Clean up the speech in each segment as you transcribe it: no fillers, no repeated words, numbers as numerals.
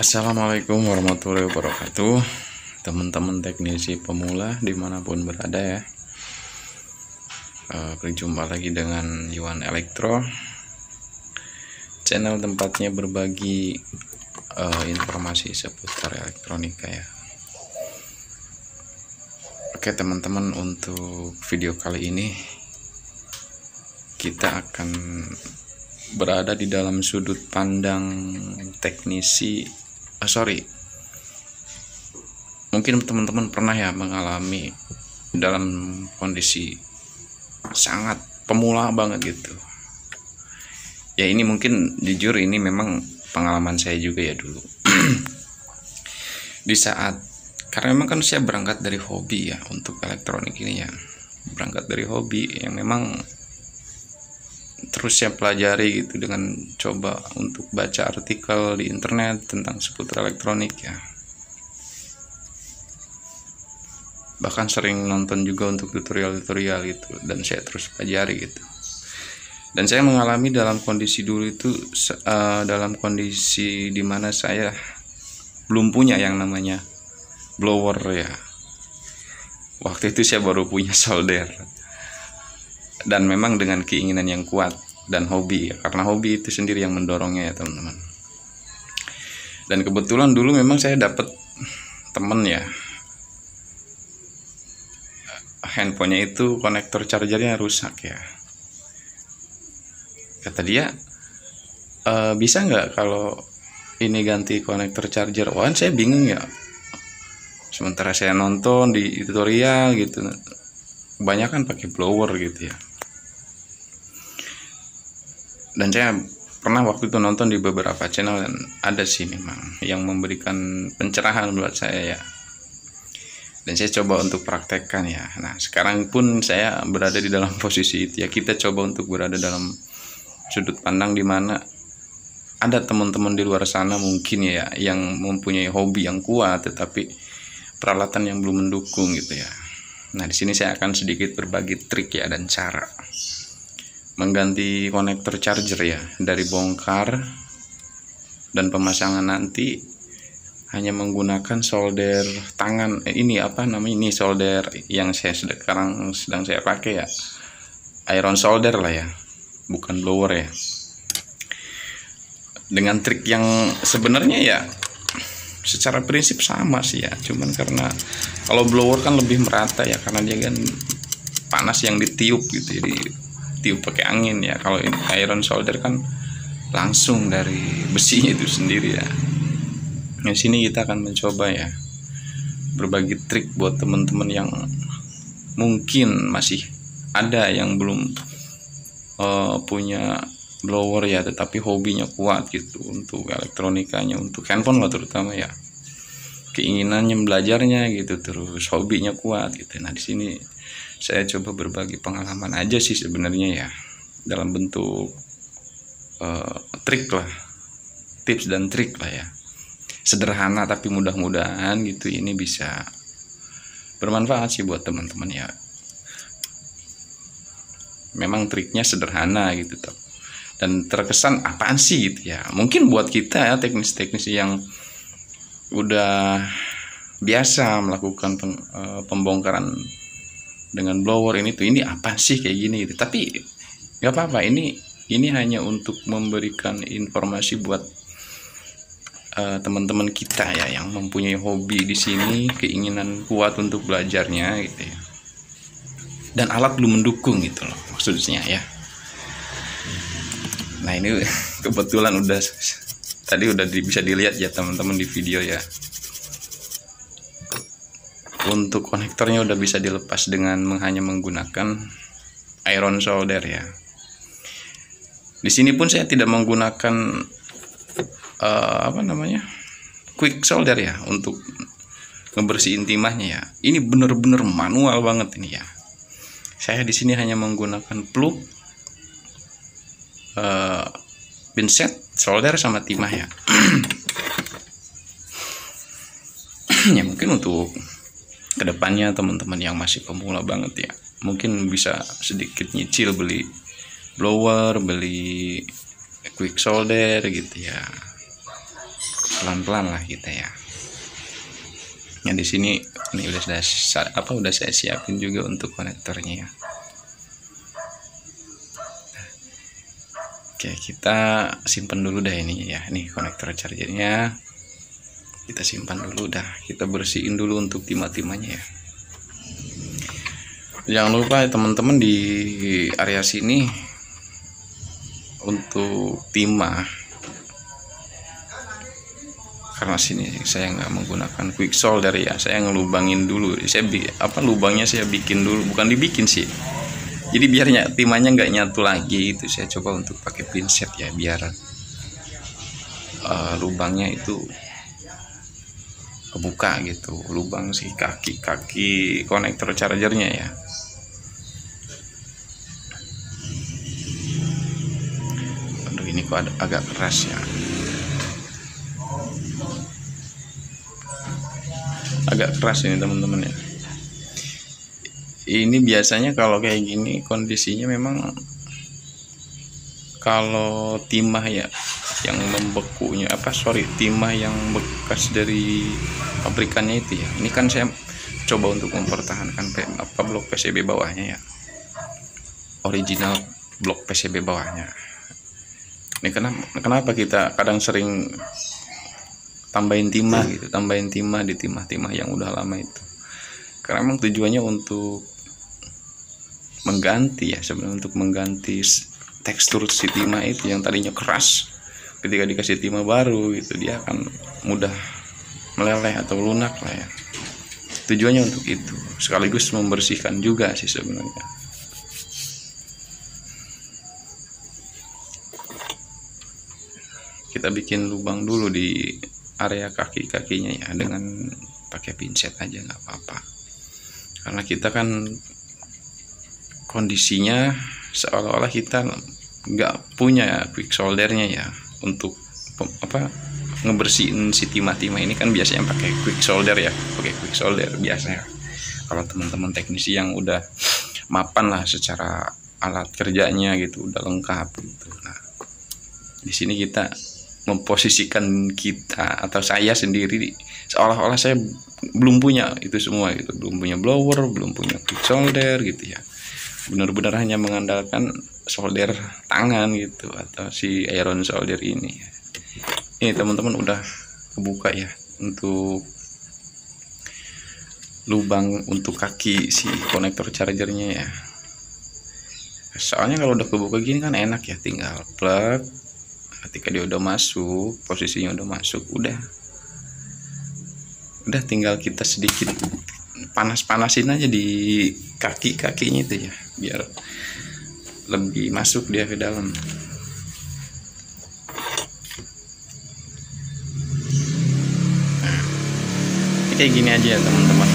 Assalamualaikum warahmatullahi wabarakatuh, teman-teman teknisi pemula dimanapun berada ya. Berjumpa lagi dengan Yuan Elektro, channel tempatnya berbagi informasi seputar elektronika ya. Oke teman-teman, untuk video kali ini kita akan berada di dalam sudut pandang teknisi. Mungkin teman-teman pernah ya mengalami dalam kondisi sangat pemula banget gitu ya. Ini mungkin jujur ini memang pengalaman saya juga ya dulu. Di saat, karena memang kan saya berangkat dari hobi ya untuk elektronik ini ya, berangkat dari hobi yang memang terus saya pelajari gitu dengan coba untuk baca artikel di internet tentang seputar elektronik ya. Bahkan sering nonton juga untuk tutorial-tutorial gitu, dan saya terus pelajari gitu. Dan saya mengalami dalam kondisi dulu itu dalam kondisi dimana saya belum punya yang namanya blower ya. Waktu itu saya baru punya solder. Dan memang dengan keinginan yang kuat dan hobi ya, karena hobi itu sendiri yang mendorongnya ya teman-teman. Dan kebetulan dulu memang saya dapat temen ya, handphonenya itu konektor chargernya rusak ya. Kata dia, bisa nggak kalau ini ganti konektor charger? Wah, saya bingung ya, sementara saya nonton di tutorial gitu kebanyakan pakai blower gitu ya. Dan saya pernah waktu itu nonton di beberapa channel, dan ada sih memang yang memberikan pencerahan buat saya ya. Dan saya coba untuk praktekkan ya. Nah sekarang pun saya berada di dalam posisi itu ya. Kita coba untuk berada dalam sudut pandang dimana ada teman-teman di luar sana mungkin ya yang mempunyai hobi yang kuat tetapi peralatan yang belum mendukung gitu ya. Nah di sini saya akan sedikit berbagi trik ya dan cara mengganti konektor charger ya, dari bongkar dan pemasangan nanti hanya menggunakan solder tangan. Ini apa namanya, ini solder yang saya sekarang sedang saya pakai ya, iron solder lah ya, bukan blower ya. Dengan trik yang sebenarnya ya secara prinsip sama sih ya, cuman karena kalau blower kan lebih merata ya, karena dia kan panas yang ditiup gitu, jadi tiup pakai angin ya. Kalau ini iron solder kan langsung dari besinya itu sendiri ya. Di sini kita akan mencoba ya berbagi trik buat teman-teman yang mungkin masih ada yang belum punya blower ya, tetapi hobinya kuat gitu untuk elektronikanya, untuk handphone lah terutama ya. Keinginannya belajarnya gitu, terus hobinya kuat gitu. Nah di sini saya coba berbagi pengalaman aja sih sebenarnya ya, dalam bentuk trik lah, tips dan trik lah ya, sederhana tapi mudah-mudahan gitu ini bisa bermanfaat sih buat teman-teman ya. Memang triknya sederhana gitu dan terkesan apaan sih gitu ya. Mungkin buat kita ya teknis-teknisi yang udah biasa melakukan pembongkaran dengan blower ini apa sih kayak gini gitu. Tapi nggak apa-apa, ini hanya untuk memberikan informasi buat teman-teman kita ya yang mempunyai hobi di sini, keinginan kuat untuk belajarnya gitu ya, dan alat belum mendukung gitu loh maksudnya ya. Nah ini kebetulan tadi udah bisa dilihat ya teman-teman di video ya. Untuk konektornya udah bisa dilepas dengan hanya menggunakan iron solder ya. Di sini pun saya tidak menggunakan quick solder ya untuk ngebersihin timahnya ya. Ini bener-bener manual banget ini ya. Saya di sini hanya menggunakan plug, pinset, solder sama timah ya. Ya mungkin untuk kedepannya teman-teman yang masih pemula banget ya, mungkin bisa sedikit nyicil beli blower, beli quick solder gitu ya. pelan-pelan lah kita ya. Nah di sini ini udah saya siapin juga untuk konektornya ya. Oke, kita simpan dulu dah ini ya. Nih konektor chargernya kita simpan dulu dah. Kita bersihin dulu untuk timah-timahnya ya. Jangan lupa ya teman-teman, di area sini untuk timah, karena sini saya nggak menggunakan quick solder ya, saya ngelubangin dulu. Lubangnya saya bikin dulu, bukan dibikin sih. Jadi biar timahnya nggak nyatu lagi itu saya coba untuk pakai pinset ya, biar lubangnya itu kebuka gitu, lubang si kaki konektor chargernya ya. Aduh ini kok agak keras ya. Agak keras ini teman-teman ya. Ini biasanya kalau kayak gini kondisinya memang kalau timah ya yang membekunya timah yang bekas dari pabrikannya itu ya. Ini kan saya coba untuk mempertahankan blok PCB bawahnya ya, original blok PCB bawahnya. Ini kenapa kita kadang sering tambahin timah gitu, tambahin timah di timah-timah yang udah lama itu, karena memang tujuannya untuk mengganti ya, sebenarnya untuk mengganti tekstur si timah itu yang tadinya keras. Ketika dikasih timah baru gitu, dia akan mudah meleleh atau lunak lah ya. Tujuannya untuk itu, sekaligus membersihkan juga sih sebenarnya. Kita bikin lubang dulu di area kaki-kakinya ya, dengan pakai pinset aja nggak apa-apa, karena kita kan kondisinya seolah-olah kita nggak punya quick soldernya ya untuk ngebersihin si timah-timah ini. Kan biasanya pakai quick solder ya, pakai quick solder biasanya kalau teman-teman teknisi yang udah mapan lah secara alat kerjanya gitu, udah lengkap gitu. Nah di sini kita memposisikan kita atau saya sendiri seolah-olah saya belum punya itu semua gitu, belum punya blower, belum punya quick solder gitu ya, benar-benar hanya mengandalkan solder tangan gitu atau si iron solder ini. Ini teman-teman udah kebuka ya untuk lubang untuk kaki si konektor chargernya ya. Soalnya kalau udah kebuka gini kan enak ya, tinggal plug. Ketika dia udah masuk, posisinya udah masuk, udah tinggal kita sedikit panas-panasin aja di kaki-kakinya itu ya, biar lebih masuk dia ke dalam. Nah, kayak gini aja ya teman-teman,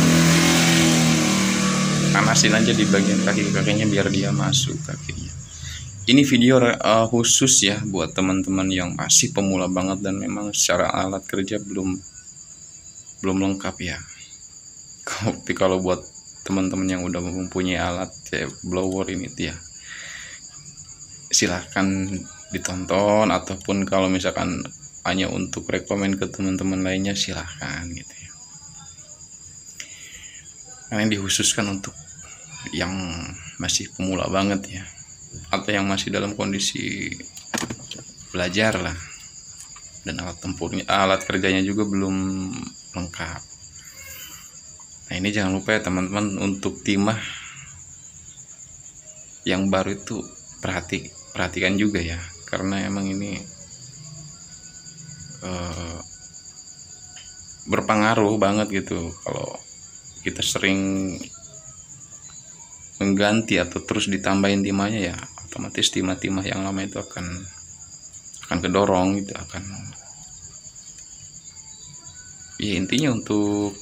panasin aja di bagian kaki-kakinya biar dia masuk kakinya. Ini video khusus ya buat teman-teman yang masih pemula banget dan memang secara alat kerja belum lengkap ya. Tapi kalau buat teman-teman yang udah mempunyai alat kayak blower ini ya, silahkan ditonton, ataupun kalau misalkan hanya untuk rekomen ke teman-teman lainnya silahkan gitu ya. Karena ini dikhususkan untuk yang masih pemula banget ya, atau yang masih dalam kondisi belajar lah, dan alat kerjanya juga belum lengkap. Nah ini jangan lupa ya teman-teman, untuk timah yang baru itu perhatikan juga ya, karena emang ini berpengaruh banget gitu kalau kita sering mengganti atau terus ditambahin timahnya ya, otomatis timah-timah yang lama itu akan kedorong gitu, ya intinya untuk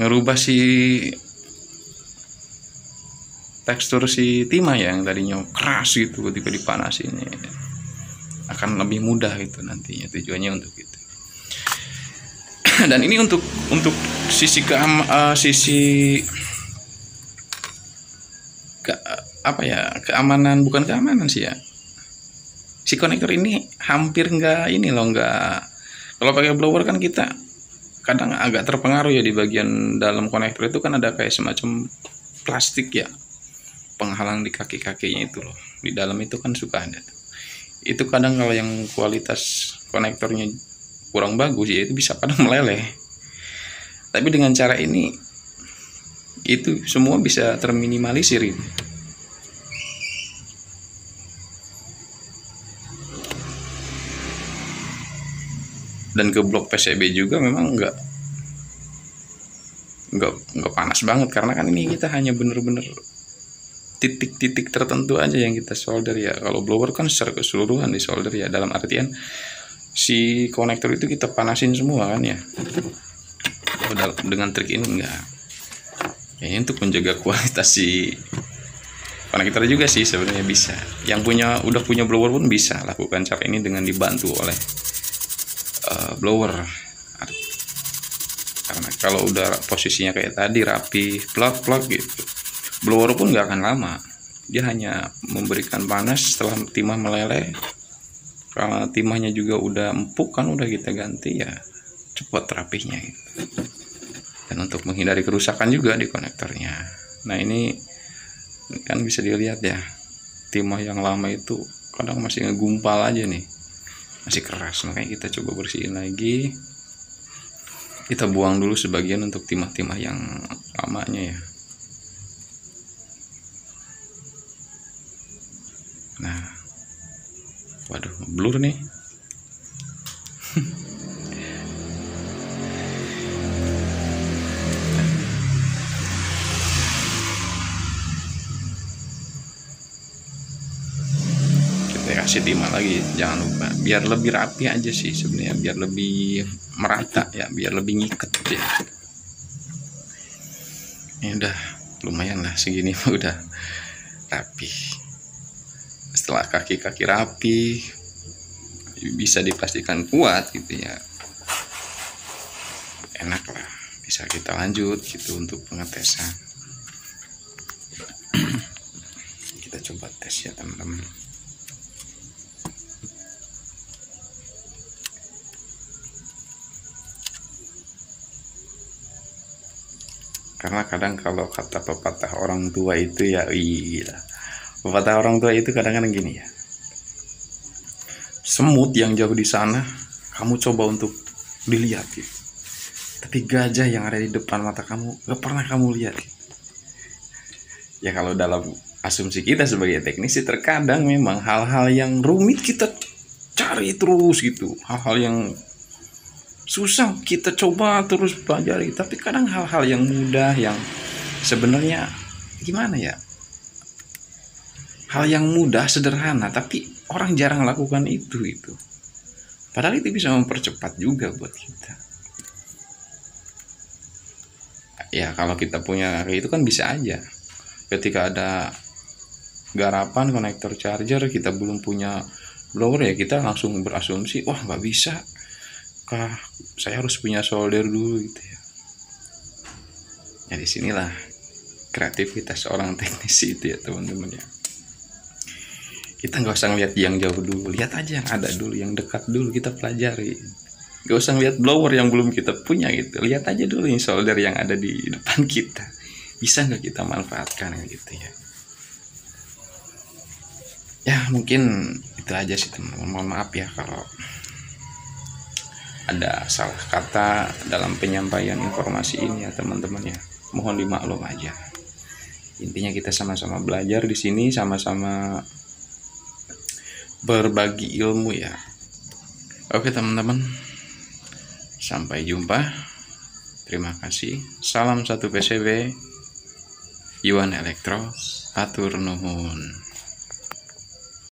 ngerubah si tekstur si timah ya, yang tadinya keras gitu ketika dipanasin akan lebih mudah gitu nantinya, tujuannya untuk itu. Dan ini untuk sisi keamanan, bukan keamanan sih ya, si konektor ini hampir nggak ini loh, nggak, kalau pakai blower kan kita kadang agak terpengaruh ya, di bagian dalam konektor itu kan ada kayak semacam plastik ya, penghalang di kaki-kakinya itu loh, di dalam itu kan suka ada. Itu kadang kalau yang kualitas konektornya kurang bagus ya, itu bisa kadang meleleh. Tapi dengan cara ini itu semua bisa terminimalisir ini. Dan ke blok PCB juga memang nggak panas banget, karena kan ini kita hanya bener-bener titik-titik tertentu aja yang kita solder ya. Kalau blower kan secara keseluruhan di solder ya, dalam artian si konektor itu kita panasin semua kan ya. Dengan trik ini enggak ya, ini untuk menjaga kualitas si konektor juga sih sebenarnya bisa. Yang udah punya blower pun bisa lakukan cara ini dengan dibantu oleh blower. Karena kalau udah posisinya kayak tadi rapi, plug gitu, blower pun nggak akan lama, dia hanya memberikan panas setelah timah meleleh. Kalau timahnya juga udah empuk kan, udah kita ganti ya, cepat rapihnya gitu. Dan untuk menghindari kerusakan juga di konektornya, nah ini kan bisa dilihat ya, timah yang lama itu kadang masih ngegumpal aja nih, masih keras. Makanya kita coba bersihin lagi, kita buang dulu sebagian untuk timah-timah yang lamanya ya. Nah, waduh, blur nih. Kasih timah lagi, jangan lupa, biar lebih rapi aja sih sebenarnya, biar lebih merata ya, biar lebih ngiket ya. Ini udah lumayan lah segini, udah rapi. Setelah kaki-kaki rapi, bisa dipastikan kuat gitu ya, enak lah, bisa kita lanjut gitu untuk pengetesan. Kita coba tes ya teman-teman. Karena kadang kalau kata pepatah orang tua itu ya, gila, pepatah orang tua itu kadang-kadang gini ya, semut yang jauh di sana kamu coba untuk dilihat gitu, tapi gajah yang ada di depan mata kamu gak pernah kamu lihat gitu. Ya kalau dalam asumsi kita sebagai teknisi, terkadang memang hal-hal yang rumit kita cari terus gitu, hal-hal yang susah kita coba terus pelajari, tapi kadang hal-hal yang mudah, yang sebenarnya gimana ya, hal yang mudah sederhana tapi orang jarang lakukan itu, padahal itu bisa mempercepat juga buat kita ya. Kalau kita punya kayak itu kan bisa aja, ketika ada garapan konektor charger, kita belum punya blower ya, kita langsung berasumsi, wah nggak bisa kah, saya harus punya solder dulu gitu ya. Ya disinilah kreativitas seorang teknisi itu ya teman-teman ya. Kita nggak usah ngeliat yang jauh dulu, lihat aja yang ada dulu, yang dekat dulu kita pelajari. Nggak usah ngeliat blower yang belum kita punya gitu, lihat aja dulu yang solder yang ada di depan kita, bisa nggak kita manfaatkan gitu ya. Ya mungkin itu aja sih teman-teman, mohon maaf ya kalau ada salah kata dalam penyampaian informasi ini ya teman-teman ya, mohon dimaklum aja. Intinya kita sama-sama belajar di sini, sama-sama berbagi ilmu ya. Oke teman-teman, sampai jumpa, terima kasih, salam satu PCB, Iwan Elektro, atur nuhun.